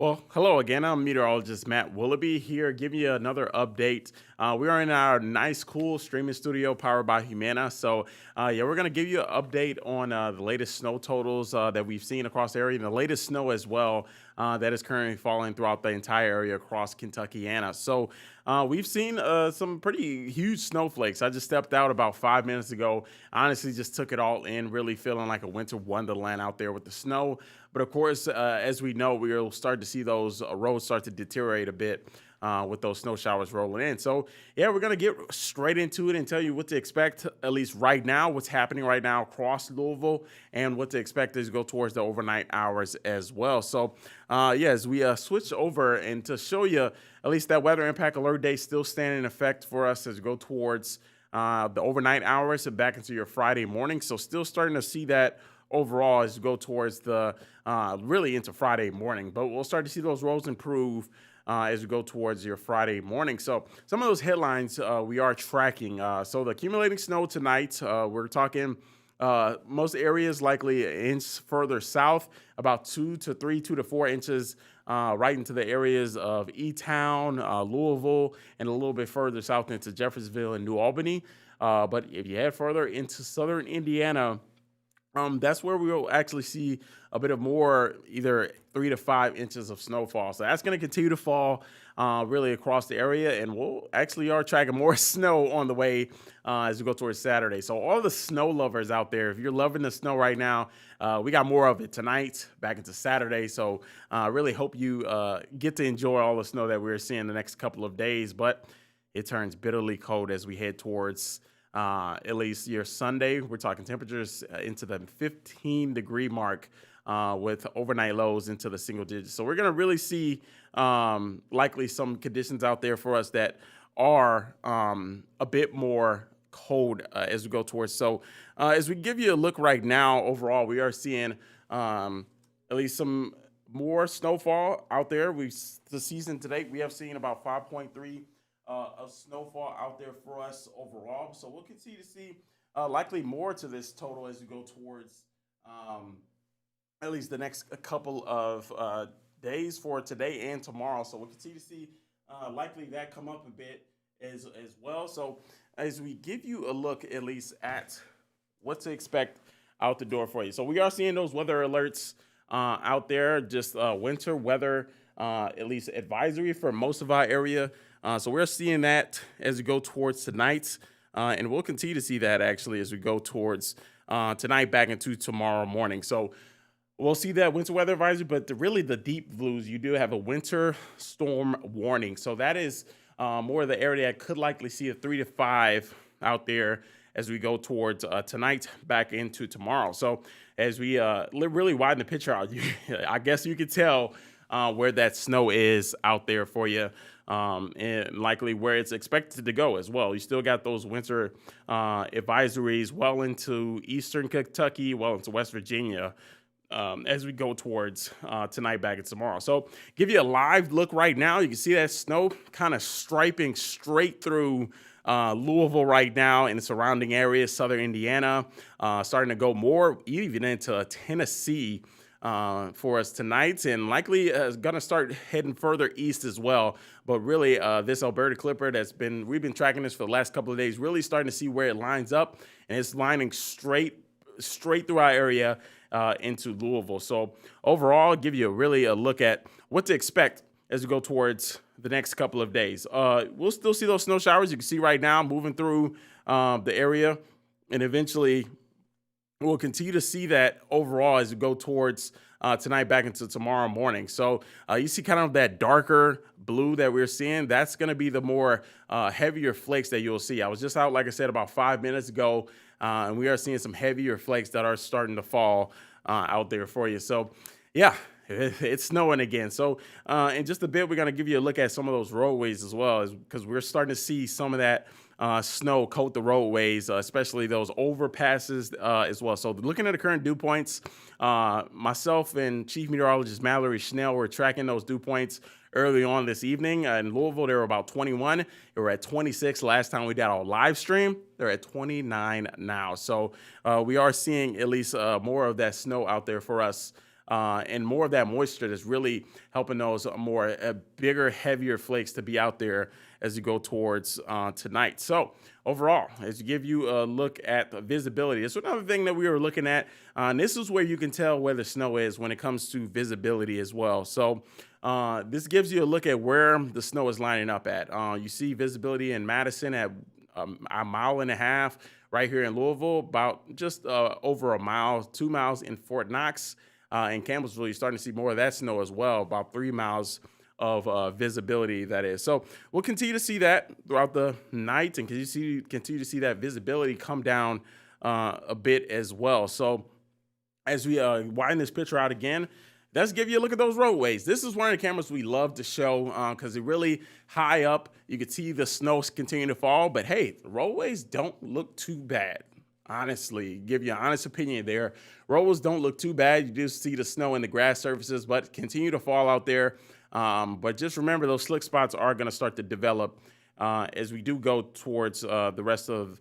Well, hello again. I'm meteorologist Matt Willoughby here, giving you another update. We are in our nice, cool streaming studio powered by Humana. So, we're going to give you an update on the latest snow totals that we've seen across the area and the latest snow as well that is currently falling throughout the entire area across Kentuckiana. So, we've seen some pretty huge snowflakes. I just stepped out about 5 minutes ago. Honestly, just took it all in, really feeling like a winter wonderland out there with the snow. But of course, as we know, we'll start to see those roads start to deteriorate a bit with those snow showers rolling in. So, yeah, we're going to get straight into it and tell you what to expect, at least right now, what's happening right now across Louisville, and what to expect as we go towards the overnight hours as well. So, as we switch over and to show you at least that weather impact alert day still standing in effect for us as we go towards the overnight hours and back into your Friday morning. So, still starting to see that overall as you go towards the really into Friday morning. But we'll start to see those roads improve as we go towards your Friday morning. So some of those headlines we are tracking. So the accumulating snow tonight, we're talking most areas likely an inch further south, about 2 to 4 inches right into the areas of E-Town, Louisville, and a little bit further south into Jeffersonville and New Albany. But if you head further into southern Indiana, that's where we'll actually see a bit of more, either 3 to 5 inches of snowfall. So that's going to continue to fall really across the area, and we'll actually are tracking more snow on the way as we go towards Saturday. So all the snow lovers out there, if you're loving the snow right now, we got more of it tonight, back into Saturday. So I really hope you get to enjoy all the snow that we're seeing the next couple of days. But it turns bitterly cold as we head towards at least your Sunday. We're talking temperatures into the 15-degree mark with overnight lows into the single digits. So we're going to really see likely some conditions out there for us that are a bit more cold as we go towards. So as we give you a look right now, overall, we are seeing at least some more snowfall out there. The season to date, we have seen about 5.3 of snowfall out there for us overall. So we'll continue to see likely more to this total as we go towards at least the next couple of days for today and tomorrow. So we'll continue to see likely that come up a bit as well. So as we give you a look at least at what to expect out the door for you. So we are seeing those weather alerts out there, just winter weather, at least advisory for most of our area. So we're seeing that as we go towards tonight, and we'll continue to see that actually as we go towards tonight back into tomorrow morning. So we'll see that winter weather advisory, but really the deep blues, you do have a winter storm warning. So that is more of the area that could likely see a 3 to 5 out there as we go towards tonight back into tomorrow. So as we really widen the picture out, I guess you could tell where that snow is out there for you. And likely where it's expected to go as well. You still got those winter advisories well into eastern Kentucky, well into West Virginia as we go towards tonight back and tomorrow. So give you a live look right now. You can see that snow kind of striping straight through Louisville right now and the surrounding areas, southern Indiana, starting to go more even into Tennessee for us tonight, and likely going to start heading further east as well. But really, this Alberta Clipper we've been tracking this for the last couple of days, really starting to see where it lines up, and it's lining straight through our area into Louisville. So overall, give you really a look at what to expect as we go towards the next couple of days. We'll still see those snow showers. You can see right now moving through the area, and eventually we'll continue to see that overall as we go towards tonight back into tomorrow morning. So you see kind of that darker blue that we're seeing. That's going to be the more heavier flakes that you'll see. I was just out, like I said, about 5 minutes ago, and we are seeing some heavier flakes that are starting to fall out there for you. So, yeah. It's snowing again. So in just a bit, we're going to give you a look at some of those roadways as well, because we're starting to see some of that snow coat the roadways, especially those overpasses as well. So looking at the current dew points, myself and Chief Meteorologist Mallory Schnell were tracking those dew points early on this evening. In Louisville, they were about 21. They were at 26 last time we did our live stream. They're at 29 now. So we are seeing at least more of that snow out there for us and more of that moisture that's really helping those more bigger, heavier flakes to be out there as you go towards tonight. So overall, as you give you a look at the visibility, it's another thing that we were looking at. And this is where you can tell where the snow is when it comes to visibility as well. So this gives you a look at where the snow is lining up at. You see visibility in Madison at a mile and a half. Right here in Louisville, about just over a mile, 2 miles in Fort Knox. In Campbellsville, you're starting to see more of that snow as well, about 3 miles of visibility, that is. So we'll continue to see that throughout the night, and continue to see that visibility come down a bit as well. So as we widen this picture out again, let's give you a look at those roadways. This is one of the cameras we love to show because they're really high up. You can see the snow continue to fall, but hey, the roadways don't look too bad. Honestly, give you an honest opinion there. Roads don't look too bad. You do see the snow and the grass surfaces, but continue to fall out there. But just remember, those slick spots are going to start to develop as we do go towards the rest of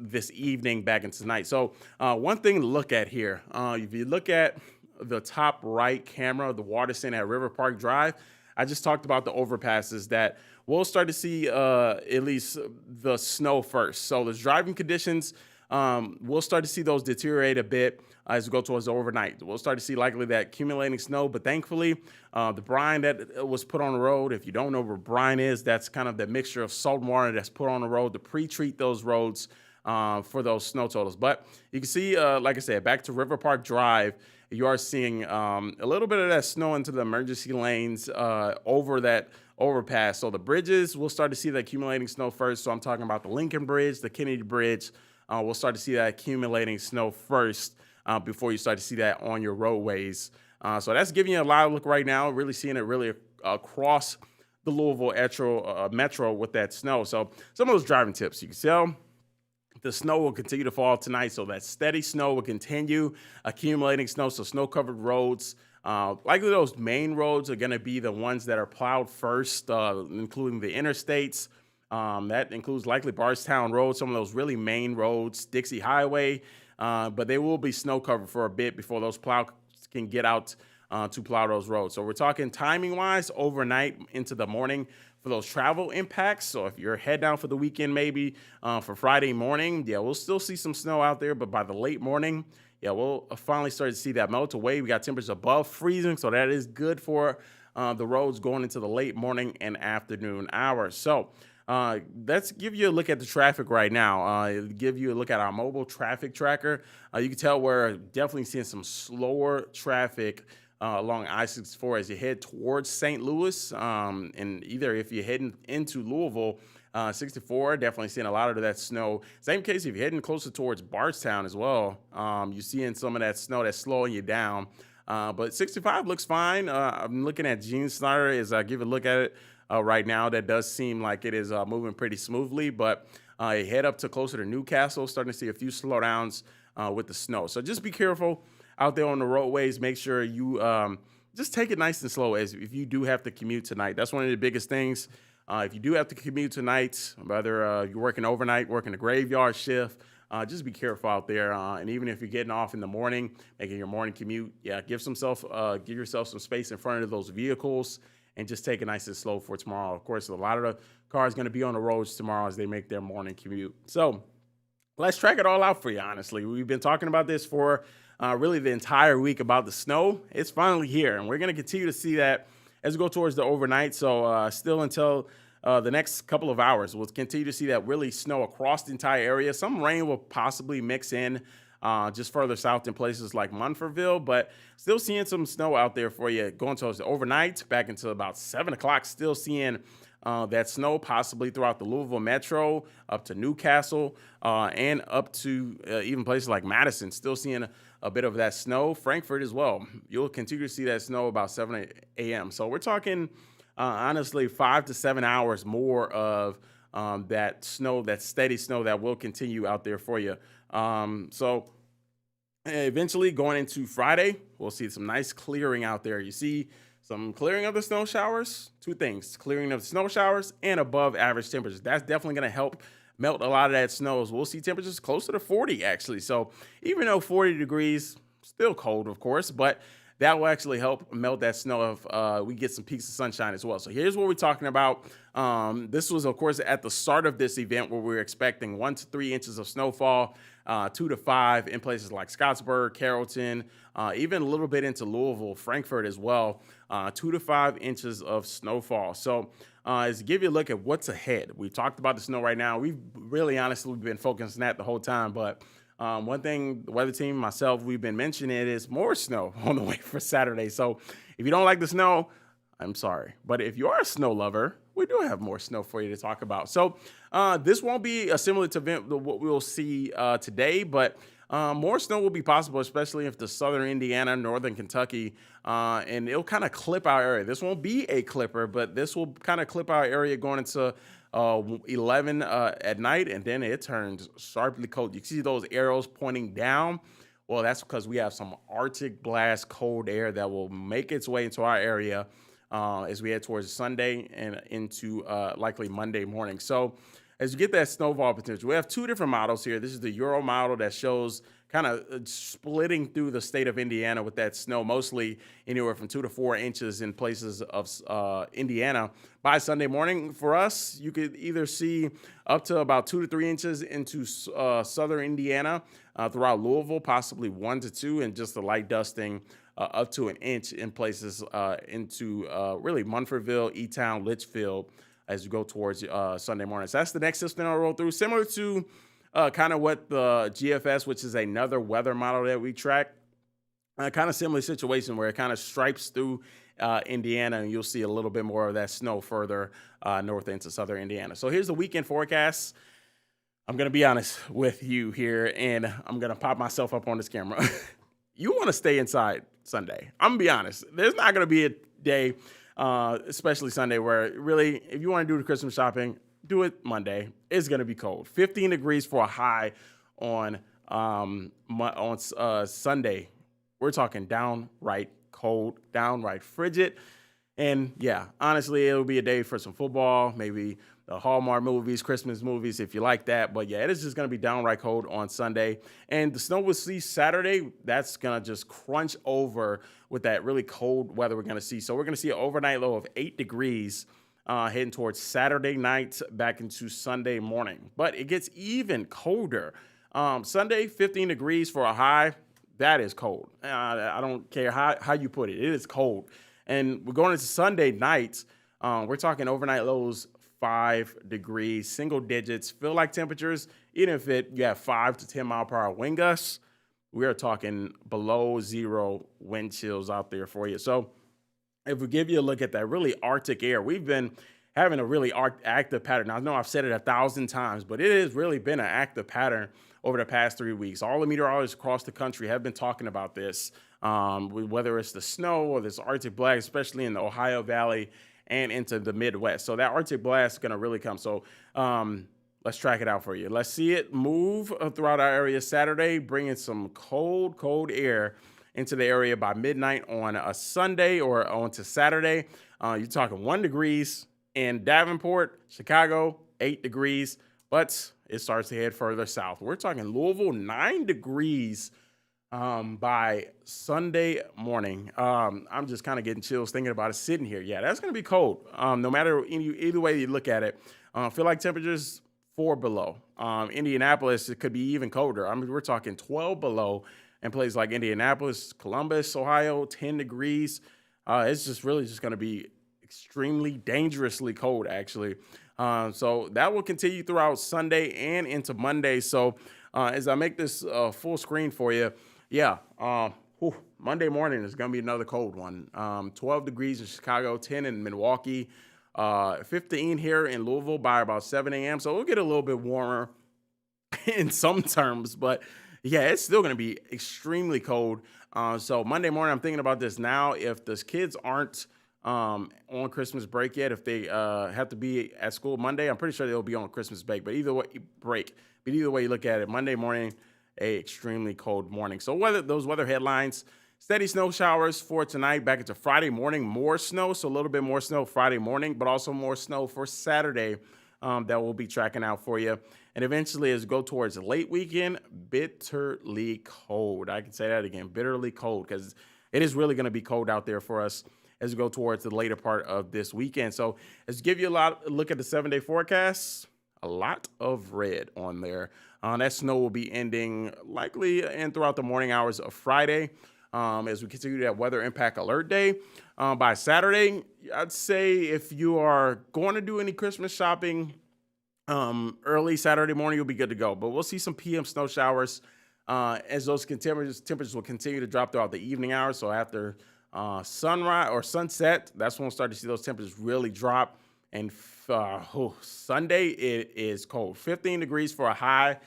this evening back into tonight. So one thing to look at here, if you look at the top right camera of the water center at River Park Drive, I just talked about the overpasses that we'll start to see at least the snow first. So the driving conditions, we'll start to see those deteriorate a bit as we go towards the overnight. We'll start to see likely that accumulating snow, but thankfully the brine that was put on the road, if you don't know what brine is, that's kind of the mixture of salt and water that's put on the road to pre-treat those roads for those snow totals. But you can see, like I said, back to River Park Drive, you are seeing a little bit of that snow into the emergency lanes over that overpass. So the bridges, we'll start to see the accumulating snow first. So I'm talking about the Lincoln Bridge, the Kennedy Bridge. We'll start to see that accumulating snow first before you start to see that on your roadways. So that's giving you a live look right now, really seeing it really across the Louisville metro with that snow. So some of those driving tips, you can tell the snow will continue to fall tonight. So that steady snow will continue accumulating snow. So snow-covered roads, likely those main roads are going to be the ones that are plowed first, including the interstates. That includes likely Bardstown Road, some of those really main roads, Dixie Highway, but they will be snow covered for a bit before those plows can get out to plow those roads. So we're talking timing wise, overnight into the morning for those travel impacts. So if you're head down for the weekend, maybe for Friday morning, yeah, we'll still see some snow out there, but by the late morning, yeah, we'll finally start to see that melt away. We got temperatures above freezing, so that is good for the roads going into the late morning and afternoon hours. So let's give you a look at the traffic right now. Give you a look at our mobile traffic tracker. You can tell we're definitely seeing some slower traffic along I-64 as you head towards St. Louis. And either if you're heading into Louisville, 64, definitely seeing a lot of that snow. Same case if you're heading closer towards Bardstown as well. You're seeing some of that snow that's slowing you down. But 65 looks fine. I'm looking at Gene Snyder as I give a look at it. Right now, that does seem like it is moving pretty smoothly, but you head up to closer to Newcastle, starting to see a few slowdowns with the snow. So just be careful out there on the roadways. Make sure you just take it nice and slow as if you do have to commute tonight. That's one of the biggest things. If you do have to commute tonight, whether you're working overnight, working a graveyard shift, just be careful out there. And even if you're getting off in the morning, making your morning commute, yeah, give yourself some space in front of those vehicles and just take it nice and slow for tomorrow. Of course, a lot of the cars going to be on the roads tomorrow as they make their morning commute. So let's track it all out for you, honestly. We've been talking about this for really the entire week about the snow. It's finally here, and we're going to continue to see that as we go towards the overnight. So still until the next couple of hours, we'll continue to see that really snow across the entire area. Some rain will possibly mix in just further south in places like Munfordville, but still seeing some snow out there for you going towards the overnight back into about 7 o'clock. Still seeing that snow possibly throughout the Louisville metro up to Newcastle and up to even places like Madison. Still seeing a bit of that snow. Frankfurt as well. You'll continue to see that snow about 7 a.m. So we're talking honestly 5 to 7 hours more of that snow, that steady snow that will continue out there for you. So eventually going into Friday, we'll see some nice clearing out there. You see some clearing of the snow showers, two things, clearing of the snow showers and above average temperatures. That's definitely going to help melt a lot of that snow. We'll see temperatures closer to 40 actually. So even though 40 degrees, still cold, of course, but that will actually help melt that snow if we get some peaks of sunshine as well. So here's what we're talking about. This was, of course, at the start of this event where we were expecting 1 to 3 inches of snowfall, 2 to 5 in places like Scottsburg, Carrollton, even a little bit into Louisville, Frankfurt as well. 2 to 5 inches of snowfall. So is to give you a look at what's ahead. We talked about the snow right now. We've really honestly been focusing on that the whole time, but one thing the weather team, myself, we've been mentioning it is more snow on the way for Saturday. So if you don't like the snow, I'm sorry. But if you are a snow lover, we do have more snow for you to talk about. So this won't be a similar to event to what we'll see today, but more snow will be possible, especially if the southern Indiana, northern Kentucky, and it'll kind of clip our area. This won't be a clipper, but this will kind of clip our area going into 11 at night, and then it turns sharply cold. You see those arrows pointing down? Well, that's because we have some Arctic blast cold air that will make its way into our area as we head towards Sunday and into likely Monday morning. So as you get that snowfall potential, we have two different models here. This is the Euro model that shows kind of splitting through the state of Indiana with that snow, mostly anywhere from 2 to 4 inches in places of Indiana. By Sunday morning, for us, you could either see up to about 2 to 3 inches into southern Indiana throughout Louisville, possibly 1 to 2, and just a light dusting up to an inch in places into really Munfordville, E-Town, Litchfield, as you go towards Sunday morning. So that's the next system I'll roll through, similar to kind of what the GFS, which is another weather model that we track, kind of similar situation where it kind of stripes through Indiana, and you'll see a little bit more of that snow further north into southern Indiana. So here's the weekend forecast. I'm going to be honest with you here, and I'm going to pop myself up on this camera. You want to stay inside Sunday. I'm going to be honest. There's not going to be a day, especially Sunday, where really, if you want to do the Christmas shopping, do it Monday. It's going to be cold. 15 degrees for a high on Sunday. We're talking downright cold, downright frigid. And yeah, honestly, it'll be a day for some football, maybe the Hallmark movies, Christmas movies, if you like that. But yeah, it is just going to be downright cold on Sunday. And the snow we'll see Saturday, that's going to just crunch over with that really cold weather we're going to see. So we're going to see an overnight low of 8 degrees heading towards Saturday night back into Sunday morning. But it gets even colder. Sunday, 15 degrees for a high. That is cold. I don't care how you put it. It is cold. And we're going into Sunday night. We're talking overnight lows 5 degrees, single digits. Feel like temperatures, even if you have 5 to 10 mile per hour wind gusts, we are talking below zero wind chills out there for you. So if we give you a look at that really Arctic air, we've been having a really active pattern. Now, I know I've said it 1,000 times, but it has really been an active pattern over the past 3 weeks. All the meteorologists across the country have been talking about this, whether it's the snow or this Arctic blast, especially in the Ohio Valley and into the Midwest. So that Arctic blast is going to really come. So let's track it out for you. Let's see it move throughout our area Saturday, bringing some cold, cold air into the area by midnight on a Sunday or on to Saturday. You're talking 1 degrees in Davenport, Chicago, 8 degrees, but it starts to head further south. We're talking Louisville, 9 degrees by Sunday morning. I'm just kind of getting chills thinking about it sitting here. Yeah, that's going to be cold. No matter either way you look at it. Feel like temperatures 4 below. Indianapolis, it could be even colder. I mean, we're talking 12 below in places like Indianapolis, Columbus, Ohio, 10 degrees. It's just really just going to be extremely dangerously cold, actually. So that will continue throughout Sunday and into Monday. So as I make this full screen for you, yeah, Monday morning is going to be another cold one. 12 degrees in Chicago, 10 in Milwaukee, 15 here in Louisville by about 7 a.m. So we'll get a little bit warmer in some terms, but yeah, it's still going to be extremely cold. So Monday morning, I'm thinking about this now. If the kids aren't on Christmas break yet, if they have to be at school Monday, I'm pretty sure they'll be on Christmas break. But either way, you look at it, Monday morning, a extremely cold morning. So those weather headlines, steady snow showers for tonight, back into Friday morning, more snow. So a little bit more snow Friday morning, but also more snow for Saturday that we'll be tracking out for you. And eventually, as we go towards the late weekend, bitterly cold. I can say that again, bitterly cold, because it is really going to be cold out there for us as we go towards the later part of this weekend. So let's give you a look at the 7-day forecast. A lot of red on there. That snow will be ending likely and throughout the morning hours of Friday as we continue that weather impact alert day. By Saturday, I'd say if you are going to do any Christmas shopping early Saturday morning, you'll be good to go. But we'll see some PM snow showers as those temperatures will continue to drop throughout the evening hours. So after sunrise or sunset, that's when we'll start to see those temperatures really drop. And Sunday, it is cold. 15 degrees for a high.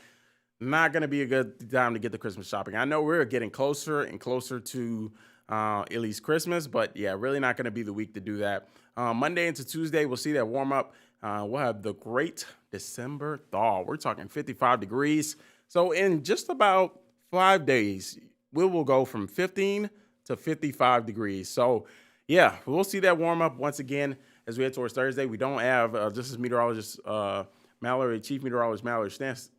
Not going to be a good time to get the Christmas shopping. I know we're getting closer and closer to at least Christmas, but yeah, really not going to be the week to do that. Monday into Tuesday, we'll see that warm up. We'll have the great December thaw. We're talking 55 degrees. So in just about 5 days, we will go from 15 to 55 degrees. So yeah, we'll see that warm up once again as we head towards Thursday. We don't have, just as meteorologist Chief Meteorologist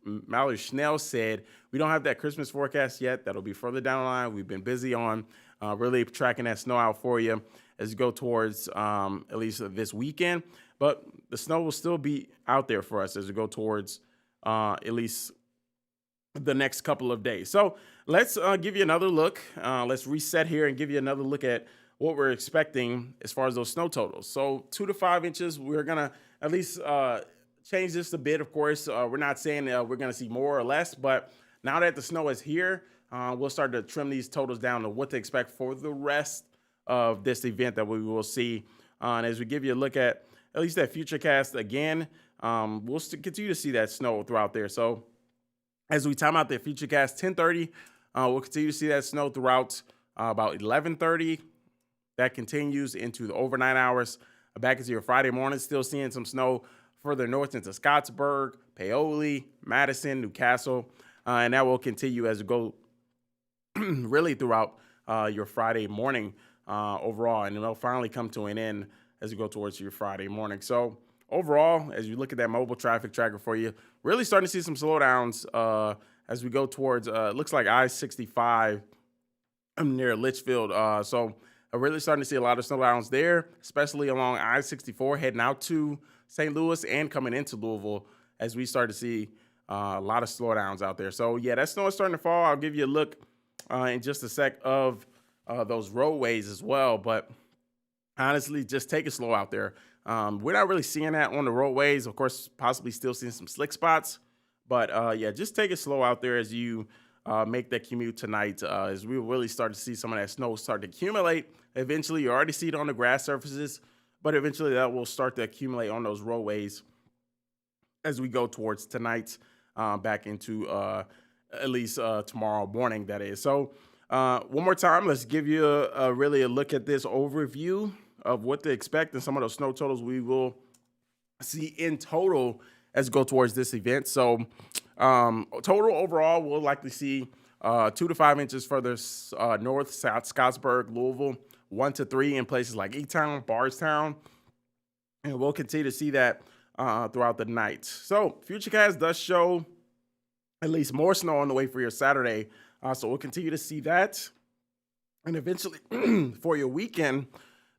Mallory Schnell said, we don't have that Christmas forecast yet. That'll be further down the line. We've been busy on really tracking that snow out for you as you go towards at least this weekend. But the snow will still be out there for us as we go towards at least the next couple of days. So let's give you another look. Let's reset here and give you another look at what we're expecting as far as those snow totals. So 2 to 5 inches, we're going to at least change this a bit. Of course, we're not saying we're going to see more or less, but now that the snow is here, we'll start to trim these totals down to what to expect for the rest of this event that we will see. And as we give you a look at least that futurecast again, we'll continue to see that snow throughout there. So as we time out the futurecast 10:30, we'll continue to see that snow throughout about 11:30. That continues into the overnight hours. Back into your Friday morning, still seeing some snow further north into Scottsburg, Paoli, Madison, Newcastle, and that will continue as we go really throughout your Friday morning overall, and it'll finally come to an end as you go towards your Friday morning. So overall, as you look at that mobile traffic tracker for you, really starting to see some slowdowns as we go towards, it looks like I-65 near Litchfield. So really starting to see a lot of slowdowns there, especially along I-64 heading out to St. Louis and coming into Louisville as we start to see a lot of slowdowns out there. So yeah, that snow is starting to fall. I'll give you a look in just a sec of those roadways as well. But honestly, just take it slow out there. We're not really seeing that on the roadways. Of course, possibly still seeing some slick spots. But yeah, just take it slow out there as you make that commute tonight, as we really start to see some of that snow start to accumulate. Eventually, you already see it on the grass surfaces, but eventually that will start to accumulate on those roadways as we go towards tonight, back into at least tomorrow morning, that is. So one more time, let's give you really a look at this overview of what to expect and some of those snow totals we will see in total as we go towards this event. So total overall, we'll likely see 2 to 5 inches further north, south, Scottsburg, Louisville, 1 to 3 in places like E-Town, Bardstown, and we'll continue to see that throughout the night. So Futurecast does show at least more snow on the way for your Saturday, so we'll continue to see that. And eventually, for your weekend,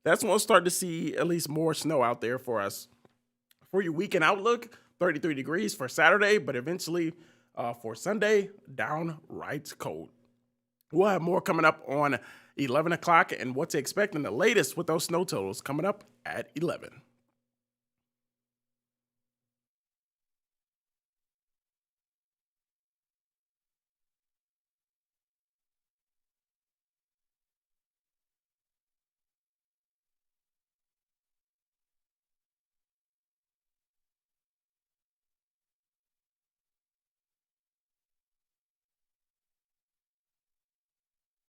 that's when we'll start to see at least more snow out there for us. For your weekend outlook, 33 degrees for Saturday, but eventually for Sunday, downright cold. We'll have more coming up on 11 o'clock and what to expect in the latest with those snow totals coming up at 11.